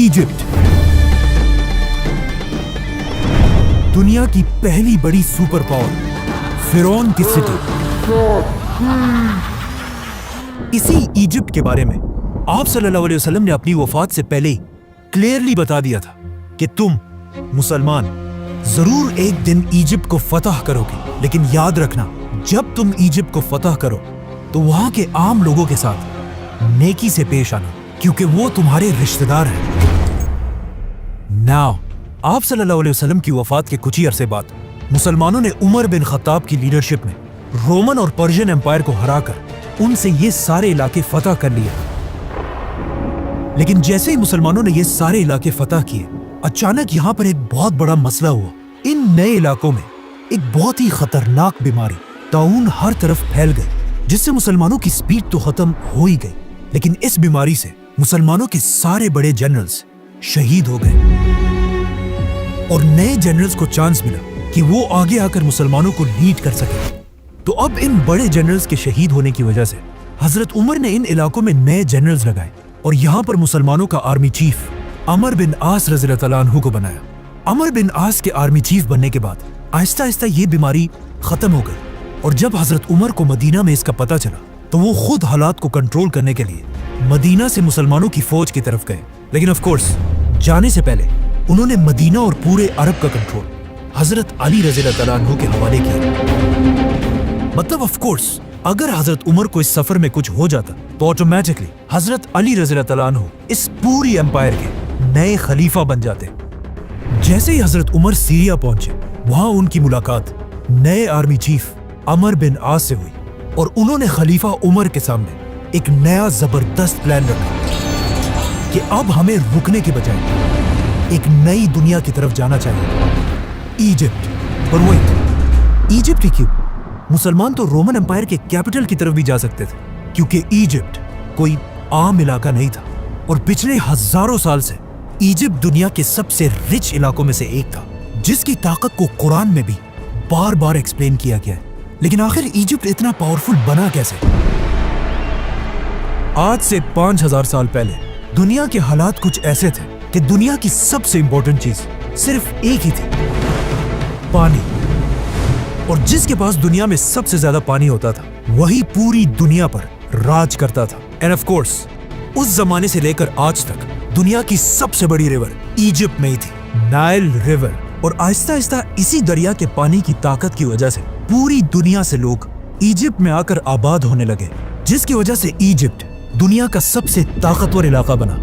Egypt دنیا کی پہلی بڑی سپر پاور فرعون کی سٹی. اسی ایجپٹ کے بارے میں آپ صلی اللہ علیہ وسلم نے اپنی وفات سے پہلے کلیئرلی بتا دیا تھا کہ تم مسلمان ضرور ایک دن ایجپٹ کو فتح کرو گے، لیکن یاد رکھنا جب تم ایجپٹ کو فتح کرو تو وہاں کے عام لوگوں کے ساتھ نیکی سے پیش آنا، کیونکہ وہ تمہارے رشتہ دار ہیں. ناؤ آپ صلی اللہ علیہ وسلم کی وفات کے کچھ ہی عرصے بعد مسلمانوں نے عمر بن خطاب کی لیڈرشپ میں رومن اور پرشین امپائر کو ہرا کر ان سے یہ سارے علاقے فتح کر لیے. لیکن جیسے ہی مسلمانوں نے یہ سارے علاقے فتح کیے، اچانک یہاں پر ایک بہت بڑا مسئلہ ہوا. ان نئے علاقوں میں ایک بہت ہی خطرناک بیماری طاعون ہر طرف پھیل گئی، جس سے مسلمانوں کی سپیڈ تو ختم ہو ہی گئی، لیکن اس بیماری سے مسلمانوں کے سارے بڑے جنرلز شہید ہو گئے. اور نئے جنرلز کو چانس ملا کہ وہ آگے آ کر مسلمانوں کو لیڈ کر سکے. تو اب ان بڑے جنرلز کے شہید ہونے کی وجہ سے حضرت عمر نے ان علاقوں میں نئے جنرلز لگائے اور یہاں پر مسلمانوں کا آرمی چیف عمر بن عاص رضی اللہ تعالیٰ عنہ کو بنایا. عمر بن عاص کے آرمی چیف بننے کے بعد آہستہ آہستہ یہ بیماری ختم ہو گئی، اور جب حضرت عمر کو مدینہ میں اس کا پتہ چلا تو وہ خود حالات کو کنٹرول کرنے کے لیے مدینہ سے مسلمانوں کی فوج کی طرف گئے. لیکن آف کورس جانے سے پہلے انہوں نے مدینہ اور پورے عرب کا کنٹرول حضرت علی رضی اللہ تعالیٰ عنہ کے حوالے کیا. مطلب آف کورس اگر حضرت عمر کو اس سفر میں کچھ ہو جاتا تو آٹومیٹکلی حضرت علی رضی اللہ تعالیٰ عنہ اس پوری امپائر کے نئے خلیفہ بن جاتے. جیسے ہی حضرت عمر سیریا پہنچے، وہاں ان کی ملاقات نئے آرمی چیف عمر بن عاص سے ہوئی، اور انہوں نے خلیفہ عمر کے سامنے ایک نیا زبردست پلان رکھا کہ اب ہمیں رکنے کے بجائے ایک نئی دنیا کی طرف جانا چاہیے، ایجپٹ. اور وہی ایجپٹ ہی کیوں؟ مسلمان تو رومن امپائر کے کیپٹل کی طرف بھی جا سکتے تھے، کیونکہ ایجپٹ کوئی عام علاقہ نہیں تھا، اور پچھلے ہزاروں سال سے ایجپٹ دنیا کے سب سے رچ علاقوں میں سے ایک تھا، جس کی طاقت کو قرآن میں بھی بار بار ایکسپلین کیا گیا ہے. لیکن آخر ایجپٹ اتنا پاورفل بنا کیسے؟ آج سے 5000 سال پہلے دنیا کے حالات کچھ ایسے تھے کہ دنیا کی سب سے امپورٹنٹ چیز صرف ایک ہی تھی، پانی. اور جس کے پاس دنیا میں سب سے زیادہ پانی ہوتا تھا وہی پوری دنیا پر راج کرتا تھا. اینڈ آف کورس اس زمانے سے لے کر آج تک دنیا کی سب سے بڑی ریور ایجپٹ میں ہی تھی، نائل ریور. اور آہستہ آہستہ اسی دریا کے پانی کی طاقت کی وجہ سے پوری دنیا سے لوگ ایجپٹ میں آ کر آباد ہونے لگے، جس کی وجہ سے ایجپٹ دنیا کا سب سے طاقتور علاقہ بنا،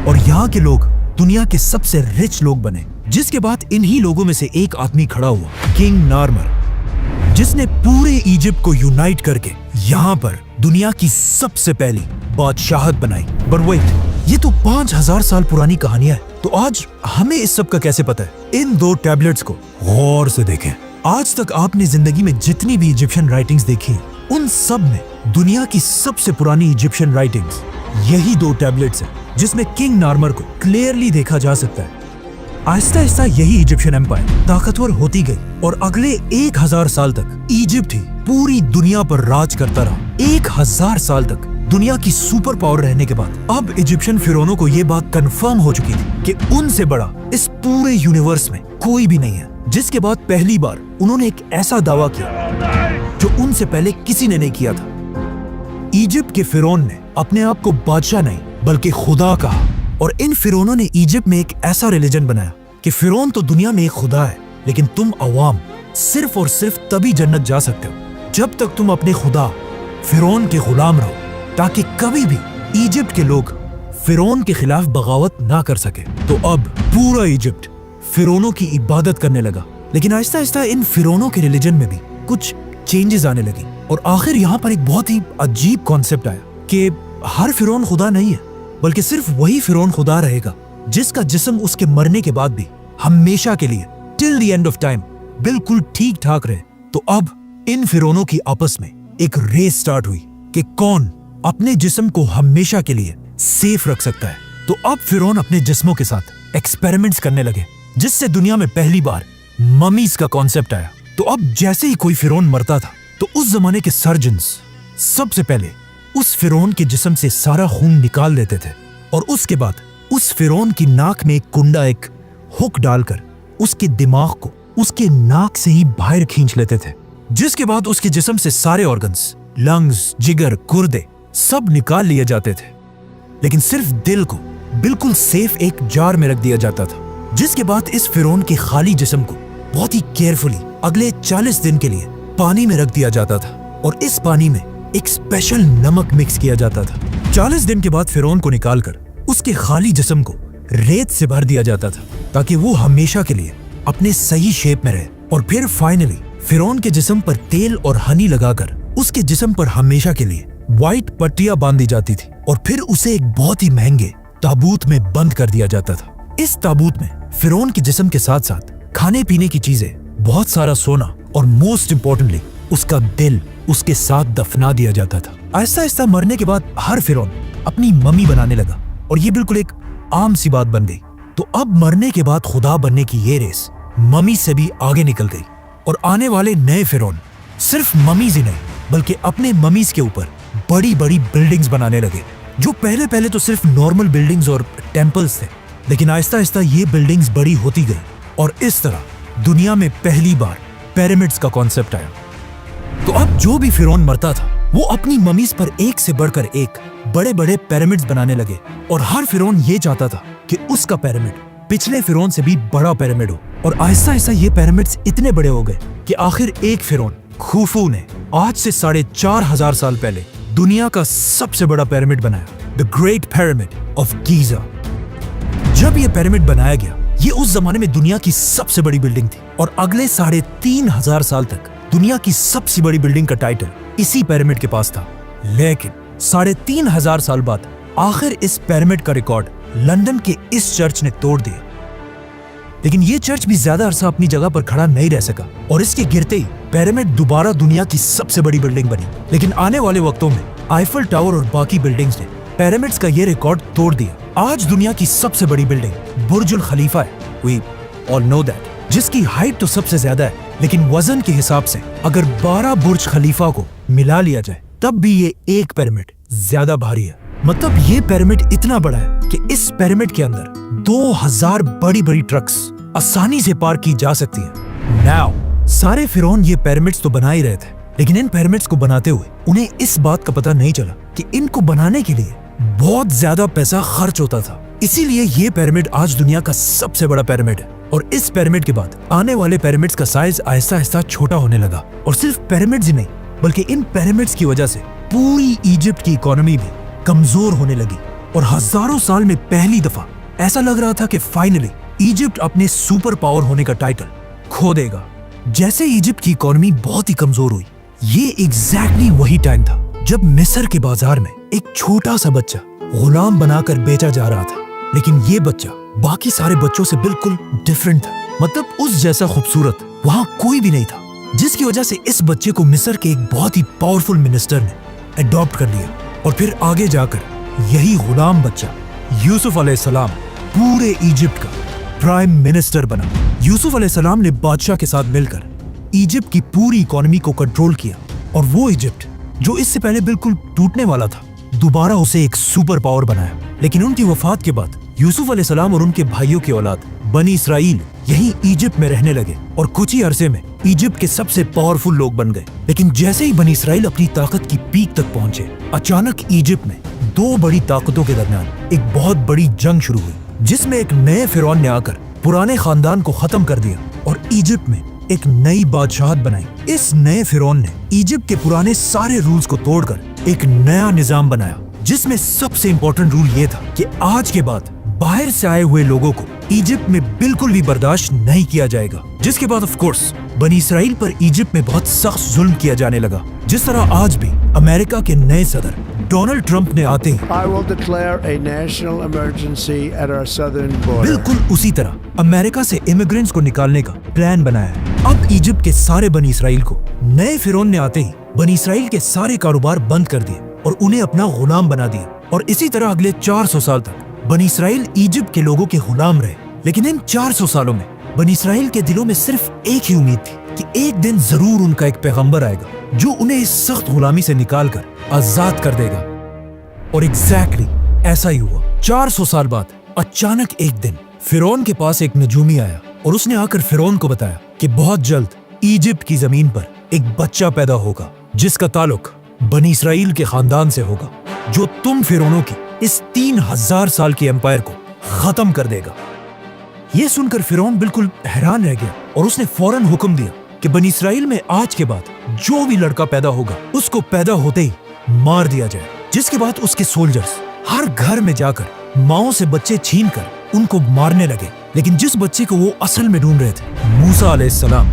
اور یہاں کے لوگ دنیا کے سب سے رچ لوگ بنے. جس کے بعد انہی لوگوں میں سے ایک آدمی کھڑا ہوا، کنگ نارمر، جس نے پورے ایجپٹ کو یونائٹ کر کے یہاں پر دنیا کی سب سے پہلی بادشاہت بنائی. بٹ ویٹ، یہ تو 5000 سال پرانی کہانیاں ہے، تو آج ہمیں اس سب کا کیسے پتہ ہے؟ ان 2 ٹیبلٹس کو غور سے دیکھیں. آج تک آپ نے زندگی میں جتنی بھی ایجپشن رائٹنگز دیکھی ہیں، ان سب میں دنیا کی سب سے پرانی ایجپشن رائٹنگز یہی 2 ٹیبلٹس ہیں، جس میں کنگ نارمر کو کلیئرلی دیکھا جا سکتا ہے. آہستہ آہستہ یہی ایجپشین امپائر طاقتور ہوتی گئی، اور اگلے 1000 سال تک ایجپٹ ہی پوری دنیا پر راج کرتا رہا. 1000 سال تک دنیا کی سپر پاور رہنے کے بعد اب ایجپشین فرعونوں کو یہ بات کنفرم ہو چکی تھی کہ ان سے بڑا اس پورے یونیورس میں کوئی بھی نہیں ہے. جس کے بعد پہلی بار انہوں نے ایک ایسا دعویٰ کیا جو ان سے پہلے کسی نے نہیں کیا تھا. ایجپٹ کے فرعون نے اپنے آپ کو بادشاہ نہیں بلکہ خدا کہا، اور ان فرعونوں نے ایجپٹ میں ایک ایسا ریلیجن بنایا کہ فرعون تو دنیا میں ایک خدا ہے، لیکن تم عوام صرف اور صرف تبھی جنت جا سکتے ہو جب تک تم اپنے خدا فرعون کے غلام رہو، تاکہ کبھی بھی ایجپٹ کے لوگ فرعون کے خلاف بغاوت نہ کر سکے. تو اب پورا ایجپٹ فرعونوں کی عبادت کرنے لگا. لیکن آہستہ آہستہ ان فرعونوں کے ریلیجن میں بھی کچھ چینجز آنے لگی، اور آخر یہاں پر ایک بہت ہی عجیب کانسیپٹ آیا کہ ہر فرعون خدا نہیں ہے، بلکہ صرف وہی فرعون خدا رہے گا جس کا جسم اس کے مرنے کے بعد بھی ہمیشہ کے لیے ٹل دی اینڈ آف ٹائم بالکل ٹھیک ٹھاک رہے. تو اب ان فرعونوں کی آپس میں ایک ریس سٹارٹ ہوئی کہ کون اپنے جسم کو ہمیشہ کے لیے سیف رکھ سکتا ہے. تو اب فرعون اپنے جسموں کے ساتھ ایکسپیریمنٹس کرنے لگے، جس سے دنیا میں پہلی بار ممیز کا کانسیپٹ آیا. تو اب جیسے ہی کوئی فرعون مرتا تھا تو اس زمانے کے سرجنز سب سے پہلے اس فرعون کے جسم سے سارا خون نکال دیتے تھے، اور اس کے بعد उस फिरौन की नाक में एक कुंडा, एक हुक डालकर उसके दिमाग को उसके नाक से ही बाहर खींच लेते थे, जिसके बाद उसके जिस्म से सारे ऑर्गन्स, लंग्स, जिगर, गुर्दे सब निकाल लिए जाते थे, लेकिन सिर्फ दिल को बिल्कुल सेफ एक जार में रख दिया जाता था। जिसके बाद इस फिरौन के खाली जिस्म को बहुत ही केयरफुली अगले 40 दिन के लिए पानी में रख दिया जाता था, और इस पानी में एक स्पेशल नमक मिक्स किया जाता था। 40 दिन के बाद फिरौन को निकालकर उसके खाली जिस्म को रेत से भर दिया जाता था, ताकि वो हमेशा के लिए अपने सही शेप में रहे। और फिर फाइनली फिरौन के जिस्म पर तेल और हनी लगाकर उसके जिस्म पर हमेशा के लिए व्हाइट पट्टियां बांधी जाती थी, और फिर उसे एक बहुत ही महंगे ताबूत में बंद कर दिया जाता था। इस ताबूत में फिरौन के जिस्म के साथ साथ खाने पीने की चीजें, बहुत सारा सोना, और मोस्ट इम्पोर्टेंटली उसका दिल उसके साथ दफना दिया जाता था। आहिस्ता आहिस्ता मरने के बाद हर फिरौन अपनी मम्मी बनाने लगा, और ये बिल्कुल एक आम सी बात बन गई। तो अब मरने के बाद खुदा बनने की ये रेस मम्मी से भी आगे निकल गई, और आने वाले नए फिरौन सिर्फ मम्मीज ही नहीं बल्कि अपने मम्मीज के ऊपर बड़ी बड़ी बिल्डिंग्स बनाने लगे, जो पहले तो सिर्फ नॉर्मल बिल्डिंग्स और टेम्पल्स थे, लेकिन आहिस्ता आहिस्ता ये बिल्डिंग्स बड़ी होती गई, और इस तरह दुनिया में पहली बार पिरामिड्स का कॉन्सेप्ट आया। तो अब जो भी फिरौन मरता था वो अपनी मम्मीज पर एक से बढ़कर एक बड़े बड़े पिरामिड्स बनाने लगे, और हर फिरौन ये चाहता था कि उसका पिरामिड पिछले फिरौन से भी बड़ा पिरामिड हो। और आहिस्ता आहिस्ता ये पिरामिड्स इतने बड़े हो गए कि आखिर एक फिरौन खुफू ने आज से 4,500 साल पहले दुनिया का सबसे बड़ा पिरामिड बनाया, the great pyramid of Giza. जब ये पिरामिड बनाया गया, ये उस जमाने में दुनिया की सबसे बड़ी बिल्डिंग थी, और अगले 3,500 साल तक दुनिया की सबसे बड़ी बिल्डिंग का टाइटल इसी पिरामिड के पास था। लेकिन 3,500 साल बाद आखिर इस पिरामिड का रिकॉर्ड लंदन के इस चर्च ने तोड़ दिया। लेकिन ये चर्च भी ज्यादा अरसा अपनी जगह पर खड़ा नहीं रह सका, और इसके गिरते ही पिरामिड दोबारा दुनिया की सबसे बड़ी बिल्डिंग बनी। लेकिन आने वाले वक्तों में आईफल टावर और बाकी बिल्डिंग्स ने पिरामिड्स का ये रिकॉर्ड तोड़ दिया। आज दुनिया की सबसे बड़ी बिल्डिंग बुर्जुल खलीफा है, वी ऑल नो दैट, जिसकी हाइट तो सबसे ज्यादा है, लेकिन वजन के हिसाब से अगर 12 बुर्ज खलीफा को मिला लिया जाए तब भी ये एक पिरामिड ज्यादा भारी है। मतलब ये पिरामिड इतना बड़ा है कि इस पिरामिड के अंदर 2000 बड़ी बड़ी ट्रक्स आसानी से पार की जा सकती है। नाउ सारे फिरौन ये पिरामिड्स तो बना ही रहे थे, लेकिन इन पिरामिड्स को बनाते हुए उन्हें इस बात का पता नहीं चला कि इनको बनाने के लिए बहुत ज्यादा पैसा खर्च होता था। इसीलिए ये पिरामिड आज दुनिया का सबसे बड़ा पिरामिड है, और इस पिरामिड के बाद आने वाले पिरामिड्स का साइज आहिस्ता आहिस्ता छोटा होने लगा। और सिर्फ पिरामिड्स ही नहीं बल्कि इन पिरामिड्स की वजह से पूरी इजिप्ट की इकोनॉमी भी कमजोर होने लगी, और हजारों साल में पहली दफा ऐसा लग रहा था कि फाइनली इजिप्ट अपने सुपर पावर होने का टाइटल खो देगा। जैसे इजिप्ट की इकोनॉमी बहुत ही कमजोर हुई, ये एग्जैक्टली वही टाइम था जब मिस्र के बाजार में एक छोटा सा बच्चा गुलाम बनाकर बेचा जा रहा था। लेकिन ये बच्चा बाकी सारे बच्चों से बिल्कुल डिफरेंट था, मतलब उस जैसा खूबसूरत वहाँ कोई भी नहीं था, जिसकी वजह से इस बच्चे को मिस्र के एक बहुत ही पावरफुल मिनिस्टर ने अडॉप्ट कर लिया, और फिर आगे जाकर यही गुलाम बच्चा यूसुफ अलैहिस्सलाम पूरे इजिप्ट का प्राइम मिनिस्टर बना। यूसुफ अलैहिस्सलाम ने बादशाह के साथ मिलकर इजिप्ट की पूरी इकोनॉमी को कंट्रोल किया, और वो इजिप्ट जो इससे पहले बिल्कुल टूटने वाला था, दोबारा उसे एक सुपर पावर बनाया। लेकिन उनकी वफात के बाद यूसुफ अलैहिस्सलाम और उनके भाइयों की औलाद बनी इसराइल यही इजिप्ट में रहने लगे, और कुछ ही अरसे में इजिप्ट के सबसे पावरफुल लोग बन गए। लेकिन जैसे ही बनी इसराइल अपनी ताकत की पीक तक पहुंचे, अचानक इजिप्ट में दो बड़ी ताकतों के दरमियान एक बहुत बड़ी जंग शुरू हुई, जिसमें एक नए फिरौन ने आकर पुराने खानदान को खत्म कर दिया और इजिप्ट में एक नई बादशाहत बनाई। इस नए फिरौन ने इजिप्ट के पुराने सारे रूल्स को तोड़कर एक नया निजाम बनाया, जिसमें सबसे इंपॉर्टेंट रूल ये था कि आज के बाद बाहर से आए हुए लोगों को इजिप्ट में बिल्कुल भी बर्दाश्त नहीं किया जाएगा। जिसके बाद ऑफ कोर्स बनी इसराइल पर इजिप्ट में बहुत सख्त जुल्म किया जाने लगा, जिस तरह आज भी अमेरिका के नए सदर डोनाल्ड ट्रंप ने आते ही I will declare a national emergency at our southern border. बिल्कुल उसी तरह अमेरिका से इमिग्रेंट्स को निकालने का प्लान बनाया है। अब इजिप्ट के सारे बनी इसराइल को नए फिरौन ने आते ही बनी इसराइल के सारे कारोबार बंद कर दिए और उन्हें अपना गुलाम बना दिया, और इसी तरह अगले 400 साल तक बनी इसराइल इजिप्ट के लोगों के गुलाम रहे। लेकिन इन 400 सालों में बनी इसराइल के दिलों में सिर्फ एक ही उम्मीद थी कि एक दिन जरूर उनका एक पैगंबर आएगा जो उन्हें इस सख्त गुलामी से निकालकर आजाद कर देगा। और एग्जैक्टली ऐसा ही हुआ। 400 साल बाद अचानक एक दिन फिरौन के पास एक नजूमी आया और उसने आकर फिरौन को बताया कि बहुत जल्द इजिप्ट की जमीन पर एक बच्चा पैदा होगा जिसका ताल्लुक बनी इसराइल के खानदान से होगा, जो तुम फिरौनों की इस 3000 साल की एम्पायर को खत्म कर देगा। यह सुनकर फिरौन बिल्कुल हैरान रह गया और उसने फौरन हुक्म दिया कि बनी इसराइल में आज के बाद जो भी लड़का पैदा होगा उसको पैदा होते ही मार दिया जाए। जिसके बाद उसके सोल्जर्स हर घर में जाकर माओं से बच्चे छीनकर उनको मारने लगे, लेकिन जिस बच्चे को वो असल में ढूंढ रहे थे, मूसा अलैहिस्सलाम,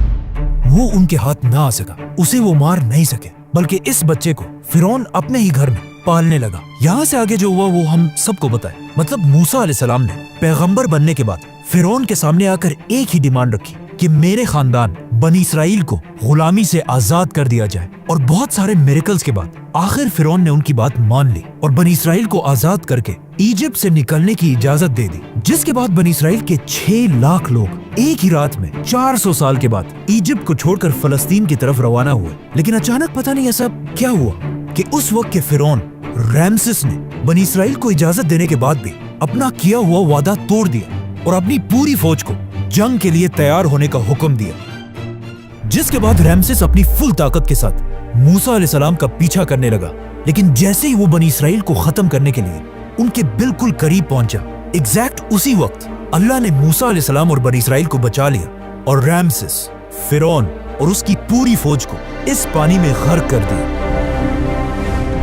वो उनके हाथ ना आ सका, उसे वो मार नहीं सके, बल्कि इस बच्चे को फिरौन अपने ही घर में पालने लगा। यहाँ से आगे जो हुआ वो हम सबको बताए। मतलब मूसा अलैहिस्सलाम ने पैगंबर बनने के बाद फिरौन के सामने आकर एक ही डिमांड रखी कि मेरे खानदान बनी इसराइल को गुलामी से आजाद कर दिया जाए। और बहुत सारे मिरेकल्स के बाद आखिर फिरौन ने उनकी बात मान ली और बनी इसराइल को आजाद करके इजिप्ट से निकलने की इजाजत दे दी। जिसके बाद बनी इसराइल के 6 लाख लोग एक ही रात में 400 साल के बाद इजिप्ट को छोड़कर फलस्तीन की तरफ रवाना हुए। लेकिन अचानक पता नहीं ऐसा क्या हुआ कि उस वक्त के फिरौन रैमसेस ने बनी इसराइल को इजाजत देने के बाद भी अपना किया हुआ वादा तोड़ दिया और अपनी पूरी फौज को जंग के लिए तैयार होने का हुक्म दिया। जिसके बाद रैमसेस अपनी फुल ताकत के साथ मूसा अलैहिस्सलाम का पीछा करने लगा। लेकिन जैसे ही वो बनी इसराइल को खत्म करने के लिए उनके बिल्कुल करीब पहुंचा, एग्जैक्ट उसी वक्त अल्लाह ने मूसा अलैहिस्सलाम और बनी इसराइल को बचा लिया और रैमसेस, फिरौन और उसकी पूरी फौज को इस पानी में गर्क कर दिया।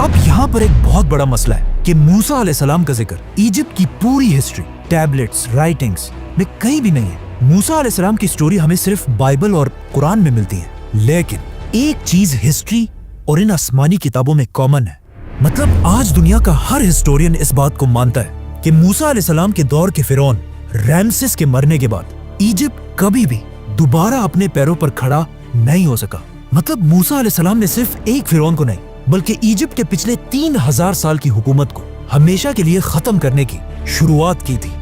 अब यहाँ पर एक बहुत बड़ा मसला है कि मूसा अलैहिस्सलाम का जिक्र इजिप्ट की पूरी हिस्ट्री, टैबलेट्स, राइटिंग्स में कहीं भी नहीं है। मूसा अलैहिस्सलाम की स्टोरी हमें सिर्फ बाइबल और कुरान में मिलती है, लेकिन एक चीज हिस्ट्री और इन आसमानी किताबों में कॉमन है। मतलब आज दुनिया का हर हिस्टोरियन इस बात को मानता है कि मूसा अलैहिस्सलाम के दौर के फिरौन रैमसेस के मरने के बाद इजिप्ट कभी भी दोबारा अपने पैरों पर खड़ा नहीं हो सका। मतलब मूसा अलैहिस्सलाम ने सिर्फ एक फिरौन को नहीं बल्कि इजिप्ट के पिछले 3000 साल की हुकूमत को हमेशा के लिए खत्म करने की शुरुआत की थी।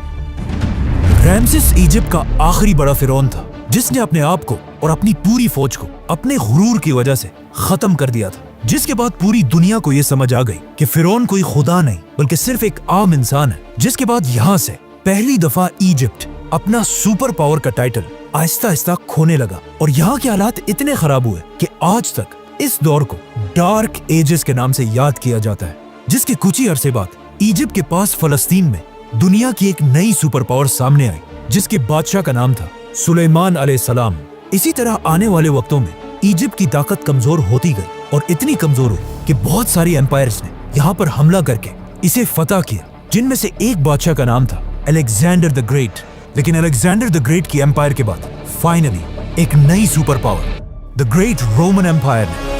रैमसेस इजिप्ट का आखिरी बड़ा फिरौन था जिसने अपने आप को और अपनी पूरी फौज को अपने गुरूर की वजह से खत्म कर दिया था। जिसके बाद पूरी दुनिया को यह समझ आ गई कि फिरौन कोई खुदा नहीं बल्कि सिर्फ एक आम इंसान है। जिसके बाद यहाँ से पहली दफा इजिप्ट अपना सुपर पावर का टाइटल आहिस्ता आहिस्ता खोने लगा और यहाँ के हालात इतने खराब हुए कि आज तक इस दौर को डार्क एजेस के नाम से याद किया जाता है। जिसके कुछ ही अरसे बाद इजिप्ट के पास फलस्तीन में दुनिया की एक नई सुपर पावर सामने आई जिसके बादशाह का नाम था सुलेमान अलैहिस्सलाम। इसी तरह आने वाले वक्तों में इजिप्ट की ताकत कमजोर होती गई और इतनी कमजोर हुई कि बहुत सारी एम्पायर्स ने यहाँ पर हमला करके इसे फतह किया, जिनमें से एक बादशाह का नाम था अलेक्जेंडर द ग्रेट। लेकिन अलेक्जेंडर द ग्रेट की एम्पायर के बाद फाइनली एक नई super power the great Roman empire ने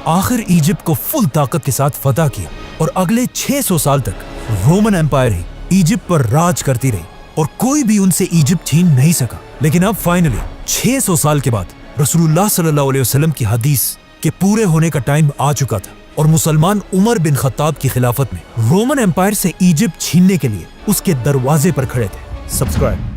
आखिर इजिप्ट को फुल ताकत के साथ फतह किया और अगले 600 साल तक रोमन एम्पायर ही इजिप्ट पर राज करती रही और कोई भी उनसे इजिप्ट छीन नहीं सका। लेकिन अब फाइनली 600 साल के बाद रसूलुल्लाह सल्लल्लाहु अलैहि वसल्लम की हदीस के पूरे होने का टाइम आ चुका था और मुसलमान उमर बिन खत्ताब की खिलाफत में रोमन एम्पायर से इजिप्ट छीनने के लिए उसके दरवाजे पर खड़े थे। सब्सक्राइब।